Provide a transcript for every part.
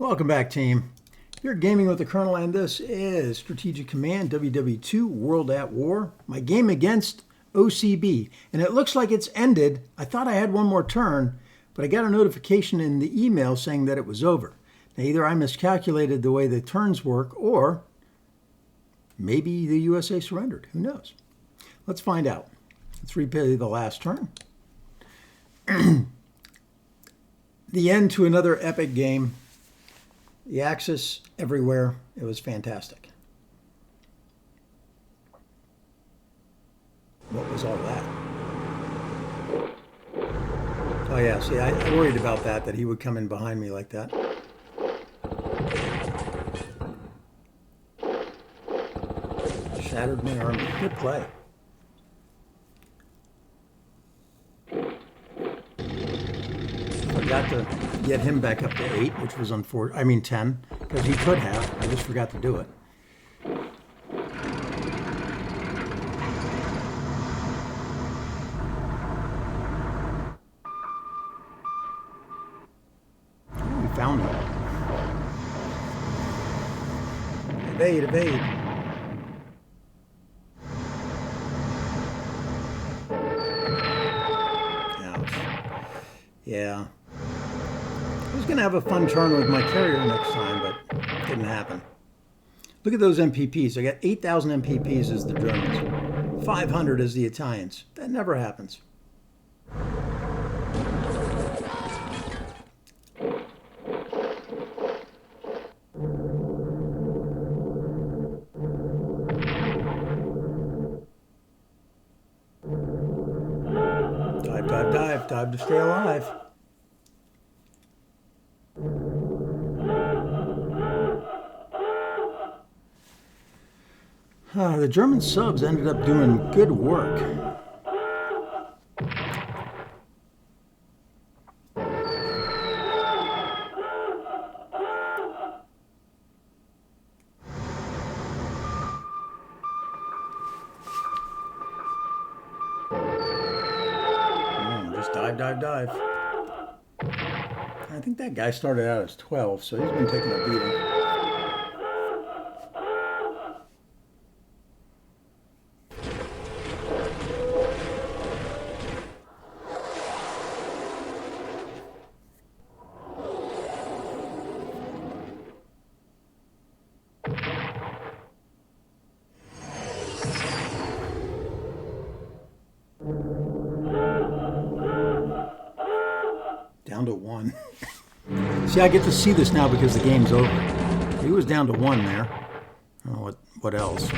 Welcome back, team. You're gaming with the Colonel, and this is Strategic Command WW2 World at War. My game against OCB, and it looks like it's ended. I thought I had one more turn, but I got a notification in the email saying that it was over. Now, either I miscalculated the way the turns work, or maybe the USA surrendered. Who knows? Let's find out. Let's replay the last turn. The end to another epic game. The Axis everywhere. It was fantastic. What was all that? Oh yeah, see, I worried about that he would come in behind me like that. Shattered my army. Good play. Forgot to get him back up to 8, which was 10, because he could have. I just forgot to do it. Oh, we found him. Evade, evade. Ouch. Yeah. I was going to have a fun turn with my carrier next time, but it didn't happen. Look at those MPPs. I got 8,000 MPPs as the Germans, 500 as the Italians. That never happens. Dive, dive, dive. Dive to stay alive. The German subs ended up doing good work. Just dive, dive, dive. I think that guy started out as 12, so he's been taking a beating. Down to 1. See, I get to see this now because the game's over. He was down to 1 there. I don't know what else.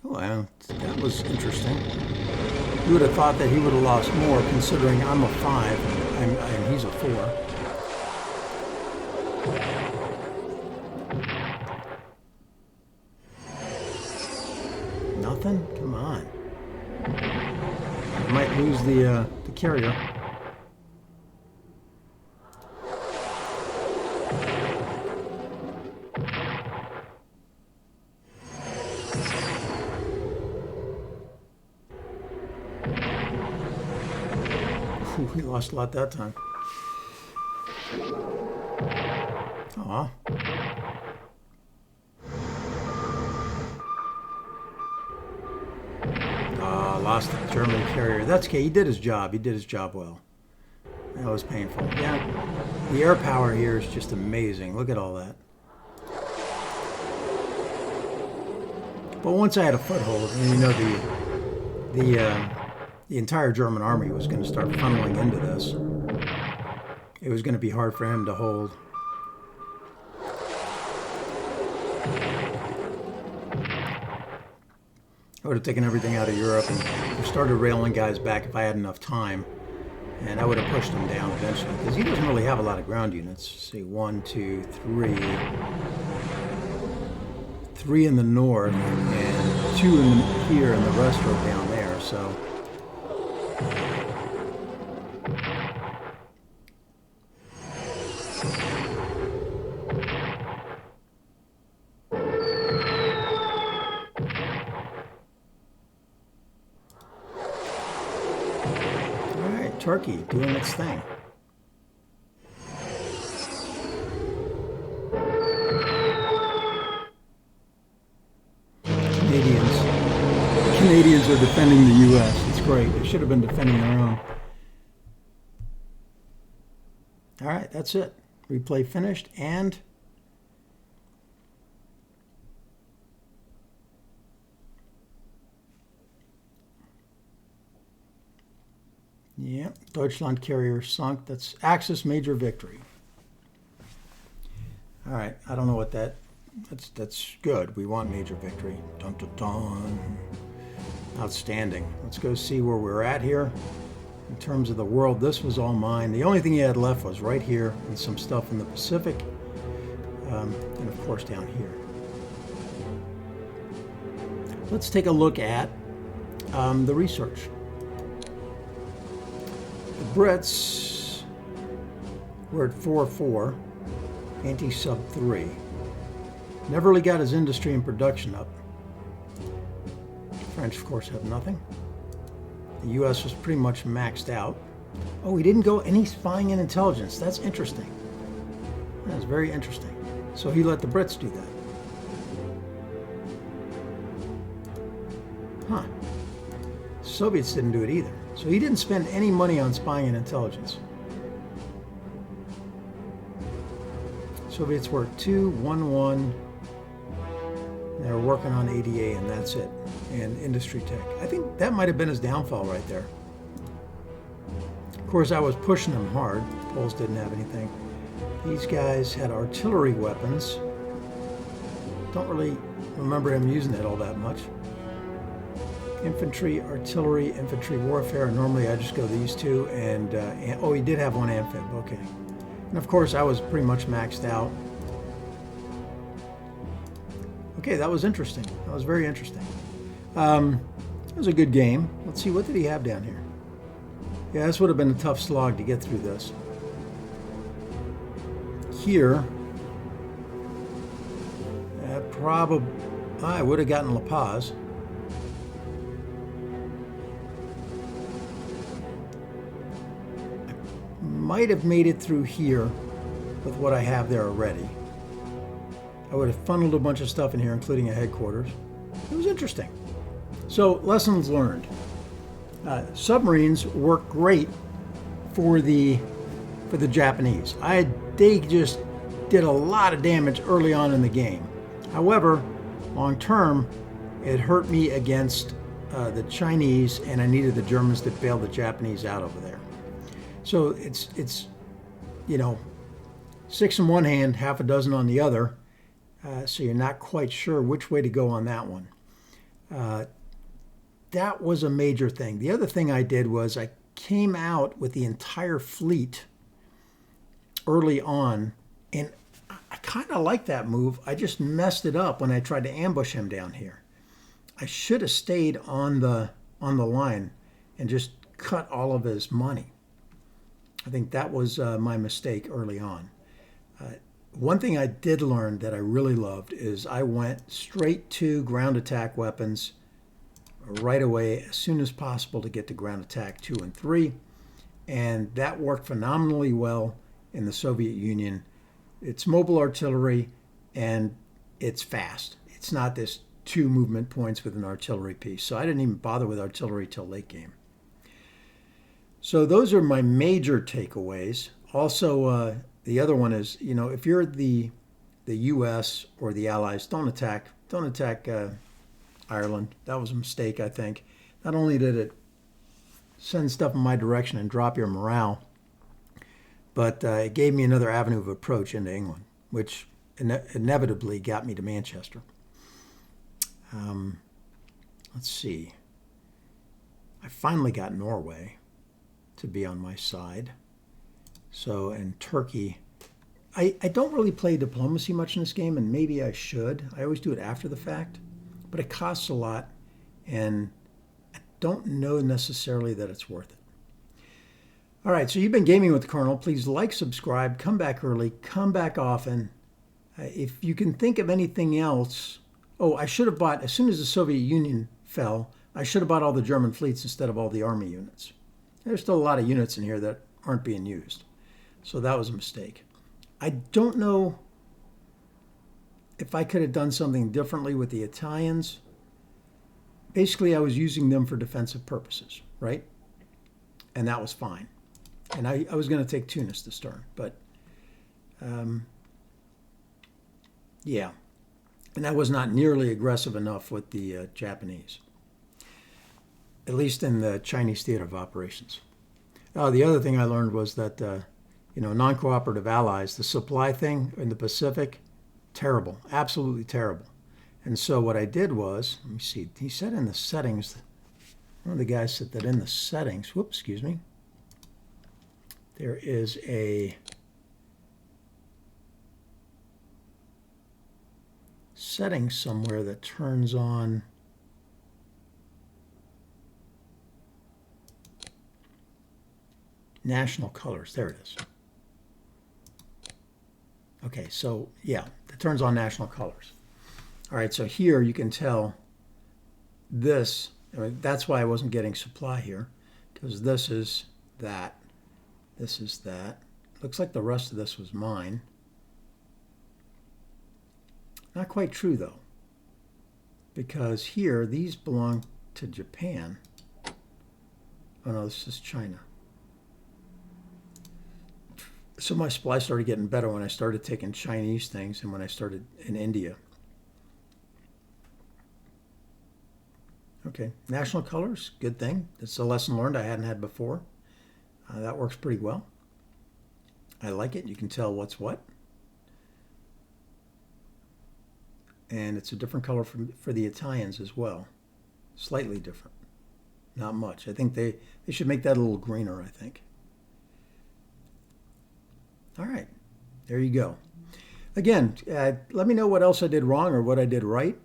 Well, that was interesting. You would have thought that he would have lost more, considering I'm a 5 and he's a 4. Nothing? Come on. I might lose the carrier. Ooh, we lost a lot that time. Aw. Lost the German carrier. That's okay. He did his job. He did his job well. That was painful. Yeah, the air power here is just amazing. Look at all that. But once I had a foothold, and you know the entire German army was going to start funneling into this. It was going to be hard for him to hold. I would have taken everything out of Europe and started railing guys back if I had enough time. And I would have pushed him down eventually, because he doesn't really have a lot of ground units. See, 1, 2, 3. 3 in the north, and 2 here, and the rest are down there, so... Turkey doing its thing. Canadians are defending the U.S. It's great. They should have been defending their own. All right, that's it. Replay finished, and yeah, Deutschland carrier sunk. That's Axis major victory. All right, I don't know what that's good. We want major victory. Dun, dun, dun. Outstanding. Let's go see where we're at here. In terms of the world, this was all mine. The only thing he had left was right here and some stuff in the Pacific, and of course down here. Let's take a look at the research. The Brits were at 4-4, anti-sub 3. Never really got his industry and production up. French, of course, have nothing. The U.S. was pretty much maxed out. Oh, he didn't go any spying and intelligence. That's interesting. That's very interesting. So he let the Brits do that. Huh. Soviets didn't do it either. So he didn't spend any money on spying and intelligence. Soviets were at 2-1-1. They were working on ADA, and that's it. And industry tech. I think that might have been his downfall right there. Of course, I was pushing him hard. Poles didn't have anything. These guys had artillery weapons. Don't really remember him using it all that much. Infantry, artillery, infantry warfare. Normally I just go these two, and oh, he did have one amphib. Okay. And of course, I was pretty much maxed out. Okay, that was interesting. That was very interesting. It was a good game. Let's see, what did he have down here? Yeah, this would have been a tough slog to get through this. Here, probably I would have gotten La Paz. I might have made it through here with what I have there already. I would have funneled a bunch of stuff in here, including a headquarters. It was interesting. So, lessons learned. Submarines work great for the Japanese. They just did a lot of damage early on in the game. However, long term, it hurt me against the Chinese, and I needed the Germans to bail the Japanese out over there. So it's 6 in one hand, half a dozen on the other. So you're not quite sure which way to go on that one. That was a major thing. The other thing I did was I came out with the entire fleet early on, and I kind of like that move. I just messed it up when I tried to ambush him down here. I should have stayed on the line and just cut all of his money. I think that was my mistake early on. One thing I did learn that I really loved is I went straight to ground attack weapons right away as soon as possible to get to ground attack 2 and 3. And that worked phenomenally well in the Soviet Union. It's mobile artillery and it's fast. It's not this 2 movement points with an artillery piece. So I didn't even bother with artillery till late game. So those are my major takeaways. Also, the other one is, if you're the U.S. or the Allies, don't attack Ireland. That was a mistake, I think. Not only did it send stuff in my direction and drop your morale, but it gave me another avenue of approach into England, which inevitably got me to Manchester. Let's see. I finally got Norway to be on my side. So, and Turkey. I don't really play diplomacy much in this game, and maybe I should. I always do it after the fact, but it costs a lot, and I don't know necessarily that it's worth it. All right, so you've been gaming with the Colonel. Please like, subscribe, come back early, come back often. If you can think of anything else, I should have bought, as soon as the Soviet Union fell, I should have bought all the German fleets instead of all the army units. There's still a lot of units in here that aren't being used. So that was a mistake. I don't know if I could have done something differently with the Italians. Basically, I was using them for defensive purposes, right? And that was fine. And I was going to take Tunis this turn, but yeah. And I was not nearly aggressive enough with the Japanese, at least in the Chinese theater of operations. The other thing I learned was that, non-cooperative allies, the supply thing in the Pacific, terrible, absolutely terrible. And so what I did was, let me see, he said in the settings, one of the guys said that in the settings, whoops, excuse me, there is a setting somewhere that turns on national colors. There it is. Okay, so yeah, it turns on national colors. All right, so here you can tell this, that's why I wasn't getting supply here, because this is that, this is that. Looks like the rest of this was mine. Not quite true though, because here, these belong to Japan. Oh no, this is China. So my supply started getting better when I started taking Chinese things and when I started in India. Okay, national colors, good thing. It's a lesson learned I hadn't had before. That works pretty well. I like it. You can tell what's what. And it's a different color for the Italians as well. Slightly different. Not much. I think they should make that a little greener, I think. All right, there you go. Again, let me know what else I did wrong or what I did right.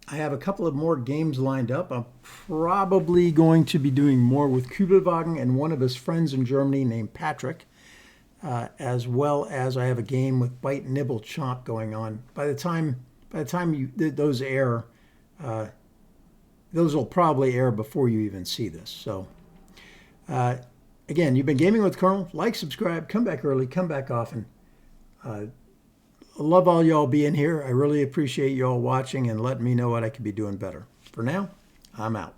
I have a couple of more games lined up. I'm probably going to be doing more with Kübelwagen and one of his friends in Germany named Patrick, as well as I have a game with Bite, Nibble, Chomp going on. By the time those air, those will probably air before you even see this. So, again, you've been gaming with Colonel. Like, subscribe, come back early, come back often. I love all y'all being here. I really appreciate y'all watching and letting me know what I could be doing better. For now, I'm out.